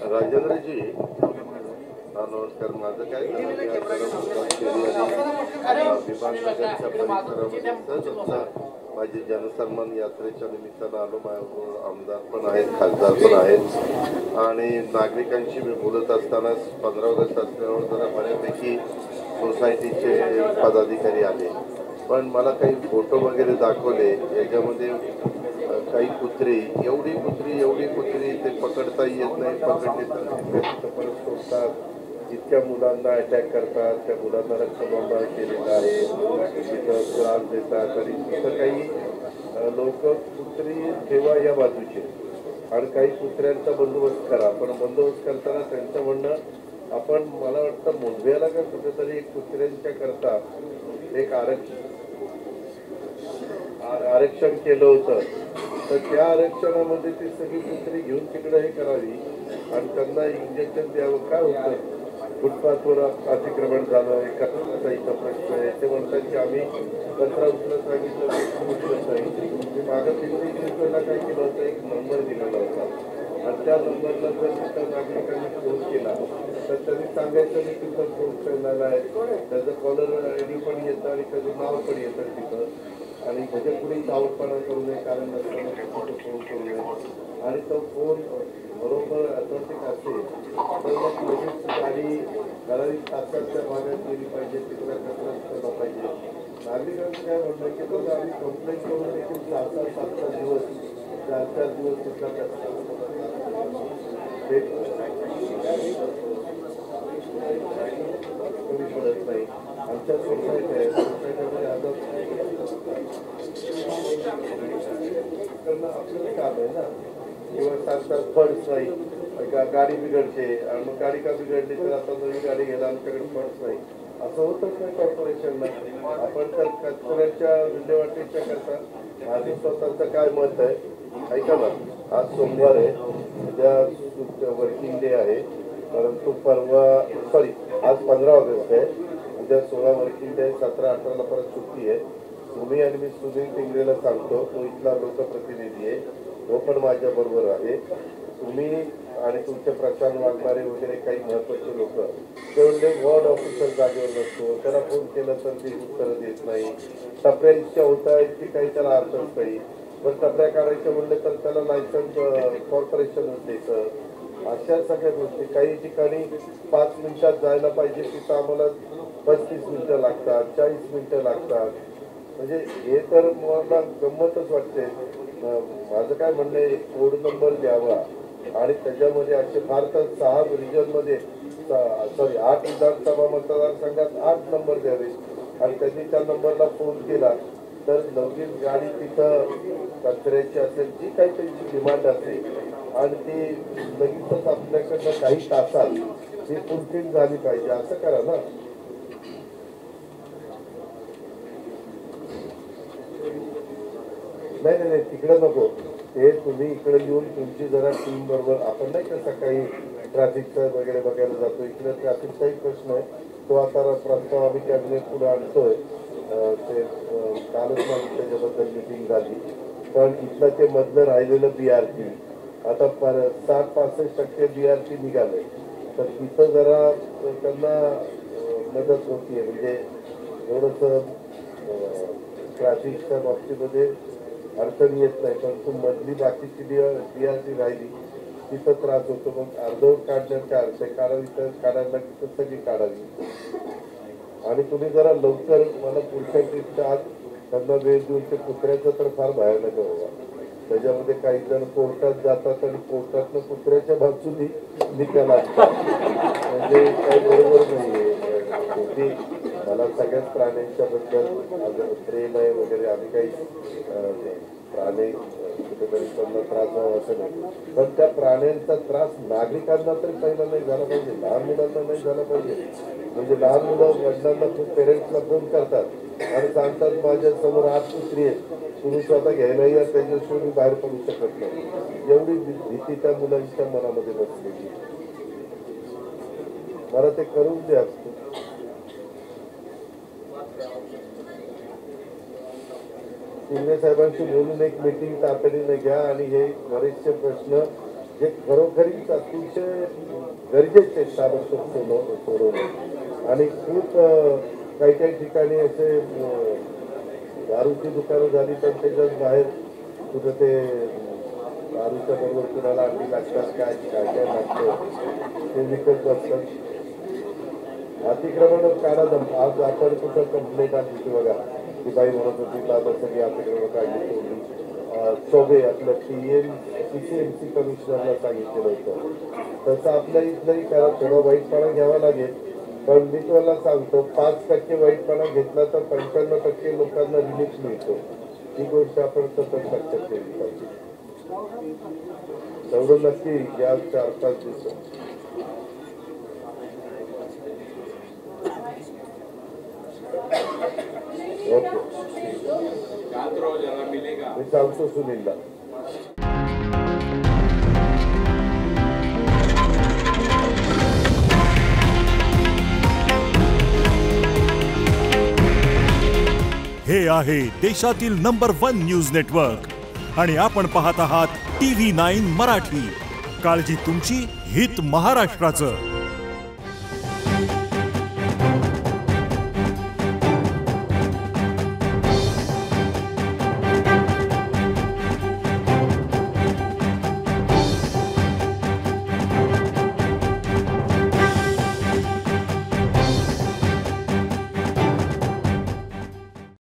राजेंद्रजी, नमस्कार. माझं काय विमाननगरच्या परिसरामध्ये सहजचा माझी जनसन्मान यात्रेच्या निमित्तानं आलो. माझ्याबरोबर आमदार पण आहेत, खासदार पण आहेत आणि नागरिकांशी मी बोलत असताना 15 ऑगस्ट असल्यावर जरा बऱ्यापैकी सोसायटीचे पदाधिकारी आले, पण मला काही फोटो वगैरे दाखवले. याच्यामध्ये काही कुत्री, एवढी कुत्री ते पकडता येत नाही, पकडले तर तिथं परत सोडतात, इतक्या मुलांना अटॅक करतात, त्या मुलांना रक्तबंबाळ केलेला आहे, तिथं त्रास देतात. आणि तिथं काही लोक कुत्री ठेवा या बाजूचे आणि काही कुत्र्यांचा बंदोबस्त करा, पण बंदोबस्त करताना त्यांचं म्हणणं आपण मला वाटतं मुंबईला का कुठेतरी कुत्र्यांच्या करता एक आरक्षण केलं होतं. तर त्या आरक्षणामध्ये ती सगळी कुत्री घेऊन तिकडे हे करावी आणि त्यांना इंजेक्शन द्यावं. काय होतं, फुटपाथवर अतिक्रमण झालं, एका इथं प्रश्न आहे. ते म्हणतात की आम्ही कचरा उचलत सांगितलं, उचलत नाही. मागं पिंपरी चिंचवडला काय केलं होतं, एक नंबर दिलेला होता आणि त्या नंबरला जर तिथं नागरिकांनी फोन केला तर त्यांनी सांगायचं की तिथं फोन केलेला आहे, त्याचं कॉलर आय डी पण येतं आणि त्याचं नाव पण येतं तिथं, आणि त्याच्या पुढे चावटपणा करू नये, कारण नसताना फोन करू नये. आणि तो फोन बरोबर ऑथेंटिक असेल तर मग लगेच गाडी ठराविक तासाच्या भागात गेली पाहिजे, तिथला कचरा केला पाहिजे. नागरिकांचं काय म्हणणं की बघा आम्ही कंप्लेंट करून देखील 7-7 दिवस 4-4 दिवस तिथला कचरा कमी पडत नाही. आमच्या सोसायटी आहे, सोसायटीमध्ये आपलं काम आहे ना, किंवा सांगतात फंड्स नाही, गाडी बिघडते आणि मग गाडी का बिघडली तर आता नवी गाडी घ्यायला आमच्याकडे फंड्स नाही, असं होतच नाही कॉर्पोरेशनला. आपण तर कचऱ्याच्या विल्हेवाटीच्या करता माझं स्वतःचं काय मत आहे ऐका ना. आज सोमवार आहे, उद्या वर्किंग डे आहे, परंतु आज 15 ऑगस्ट आहे, उद्या 16 वर्किंग डे, 17-18ला परत सुट्टी आहे. तुम्ही आणि मी सुनील टिंगरेला सांगतो, तो इथला लोकप्रतिनिधी आहे, तो पण माझ्या बरोबर आहे. तुम्ही आणि तुमचे प्रशांत वाघमारे वगैरे काही महत्वाचे लोक तेवढे वॉर्ड ऑफिसर जागेवर नसतो, त्याला फोन केलं तर ते उत्तरं देत नाही. टपऱ्या इतक्या होत आहेत की काही त्याला अर्थच नाही. पण टपऱ्या काढायच्या म्हणले तर त्याला लायसन्स कॉर्पोरेशनच देतं. अशा सगळ्या गोष्टी, काही ठिकाणी 5 मिनिटात जायला पाहिजे तिथं आम्हाला 35 मिनिटं लागतात, 40 मिनिटं लागतात. म्हणजे हे तर मला गंमतच वाटते. माझं काय म्हणणं आहे, कोड नंबर द्यावा आणि त्याच्यामध्ये असे फार तर 6 रिजनमध्ये 8 विधानसभा मतदारसंघात 8 नंबर द्यावे आणि त्यांनी त्या नंबरला फोन केला तर लगेच गाडी तिथं कचऱ्याची असेल, जी काही त्यांची डिमांड असेल आणि ती लगेचच आपल्याकडनं काही तासात ती फुलफिल झाली पाहिजे. असं करा ना. नाही तिकडं नको, ते तुम्ही इकडे येऊन तुमची जरा टीम बरोबर, आपण नाही का सकाळी ट्रॅफिकचा वगैरे बघायला जातो, इकडे ट्रॅफिकचाही प्रश्न आहे, तो आता प्रस्ताव आम्ही कॅबिनेट पुढे आणतोय. ते कालच माझी त्याच्याबद्दल मिटिंग झाली. पण इथलं ते मधलं राहिलेलं BRT आता 60-65% BRT निघाले, तर तिथं जरा त्यांना मदत होतीये. म्हणजे थोडंसं ट्रॅफिकच्या बाबतीमध्ये अडचण येत नाही, पण तू मधली बाकीची BRT राहिली तिथं त्रास होतो. मग अर्धवट काढण्यात काय अर्थ आहे, काढावी तर काढायला लागली तर सगळी काढावी. आणि तुम्ही जरा लवकर मला पुढच्या ट्रिपच्या आत त्यांना वेळ देऊन, ते कुत्र्याचं तर फार भयानक बाबा. त्याच्यामध्ये काही जण कोर्टात जातात आणि कोर्टातनं कुत्र्याच्या बाजूनी निकाल असतात, म्हणजे काही बरोबर नाहीये. मला सगळ्याच प्राण्यांच्या बद्दल प्रेम आहे वगैरे, आम्ही काही प्राणी कुठेतरी त्यांना त्रास व्हावा असं नाही, पण त्या प्राण्यांचा त्रास नागरिकांना तरी पहिला नाही झाला पाहिजे, लहान मुलांना नाही झाला पाहिजे. म्हणजे लहान मुलं वडिलांना पेरेंट्सला फोन करतात आणि सांगतात माझ्या समोर 8 कुत्री आहेत, तुम्ही स्वतः घ्यायला या, त्याच्याशिवाय मी बाहेर पडू शकत नाही. एवढी भीती त्या मुलांच्या मनामध्ये बसलेली. मला ते करून द्या. शिंदे साहेबांशी बोलून एक मीटिंग तातडीने घ्या आणि हे बरेचसे प्रश्न जे खरोखरीच अतिशय गरजेचे आवश्यक सोडवणे. आणि खूप काही काही ठिकाणी असे दारूची दुकानं झाली तर त्याच्यात बाहेर कुठं ते दारूच्या बरोबर कुणाला अंडी लागतात काय काय काय लागतं ते विकत बसतात. अतिक्रमण काढा. आज आपण कुठं कंप्लेंट आली की बघा की बाई म्हणत होती दादा सगळी अतिक्रमण काढली सोडली. चौबे आपलं PCMC कमिशनरला सांगितलेलं होतं. तसं आपल्या इथलंही करा. थोडा वाईटपणा घ्यावा लागेल. पण मी तुम्हाला सांगतो 5% वाईटपणा घेतला तर 95% लोकांना रिलीफ मिळतो. ही गोष्ट आपण सतत लक्षात ठेवली पाहिजे. तेवढं नक्की या 4-5 दिवसात. ओके मी सांगतो सुनीलला. हे आहे देशातील नंबर 1 न्यूज नेटवर्क आणि आपण पाहत आहात TV9 मराठी. काळजी तुमची, हित महाराष्ट्राचं.